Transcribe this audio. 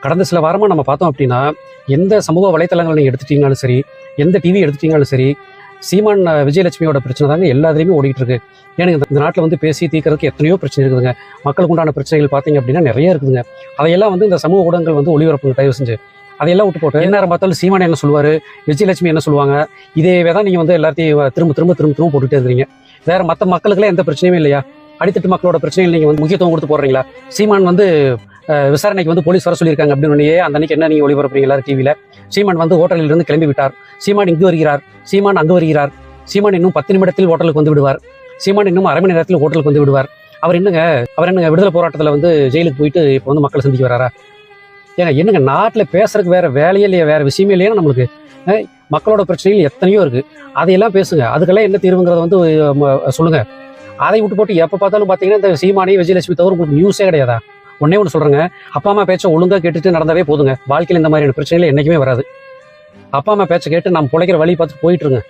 கடந்த சில வாரமாக நம்ம பார்த்தோம் அப்படின்னா, எந்த சமூக வலைத்தளங்கள் நீங்கள் எடுத்துட்டீங்கனாலும் சரி, எந்த டிவி எடுத்துட்டீங்கனாலும் சரி, சீமான் விஜயலட்சுமியோட பிரச்சனை தாங்க எல்லாத்துலேயுமே ஓடிட்டு இருக்கு. ஏன்னா இந்த நாட்டில் வந்து பேசி தீர்க்கறதுக்கு எத்தனையோ பிரச்சனை இருக்குதுங்க. மக்களுக்கு உண்டான பிரச்சனைகள் பார்த்தீங்க அப்படின்னா நிறைய இருக்குதுங்க. அதையெல்லாம் வந்து இந்த சமூக ஊடகங்கள் வந்து ஒளிபரப்புங்க தயவு செஞ்சு. அதையெல்லாம் விட்டு போட்டு என்ன பார்த்தாலும் சீமான் என்ன சொல்லுவார், விஜயலட்சுமி என்ன சொல்லுவாங்க, இதேவே தான் நீங்கள் வந்து எல்லாத்தையும் திரும்ப போட்டுகிட்டே இருக்கிறீங்க. வேற மற்ற மக்களுக்குலாம் எந்த பிரச்சனையுமே இல்லையா? அடித்தட்டு மக்களோட பிரச்சனைகள் நீங்கள் வந்து முக்கியத்துவம் கொடுத்து போடுறீங்களா? சீமான் வந்து விசாரணைக்கு வந்து போலீஸ் வர சொல்லியிருக்காங்க அப்படின்னு அந்த அன்னைக்கு என்ன நீங்கள் ஒளிபரப்புறீங்க எல்லாரும் டிவியில்? சீமான் வந்து ஹோட்டலில் இருந்து கிளம்பி விட்டார், சீமான் இங்கு வருகிறார், சீமான் அங்கு வருகிறார், சீமான் இன்னும் 10 நிமிடத்தில் ஹோட்டலுக்கு வந்து விடுவார், சீமான் இன்னும் அரை மணி நேரத்தில் ஹோட்டலுக்கு வந்து விடுவார். அவர் என்னங்க விடுதலை போராட்டத்தில் வந்து ஜெயிலுக்கு போயிட்டு இப்போ வந்து மக்களை சந்திக்க வராரா? ஏங்க என்னங்க நாட்டில் பேசுறதுக்கு வேற வேலையே இல்லையா, வேற விஷயமே இல்லையா நம்மளுக்கு? மக்களோட பிரச்சனைகள் எத்தனையோ இருக்கு, அதையெல்லாம் பேசுங்க. அதுக்கெல்லாம் என்ன தீர்வுங்கிறத வந்து சொல்லுங்க. அதை விட்டு போட்டு எப்போ பார்த்தாலும் பார்த்தீங்கன்னா இந்த சீமானி விஜயலட்சுமி தவிர உங்களுக்கு நியூஸே கிடையாதா? ஒன்னே ஒன்று சொல்கிறேங்க, அப்பா அம்மா பேச்சை ஒழுங்காக கேட்டுட்டு நடந்தாவே போதுங்க. வாழ்க்கையில் இந்த மாதிரியான பிரச்சனைகள் என்றைக்குமே வராது. அப்பா அம்மா பேச்சை கேட்டு நம்ம பிழைக்கிற வழி பார்த்து போயிட்டுருங்க.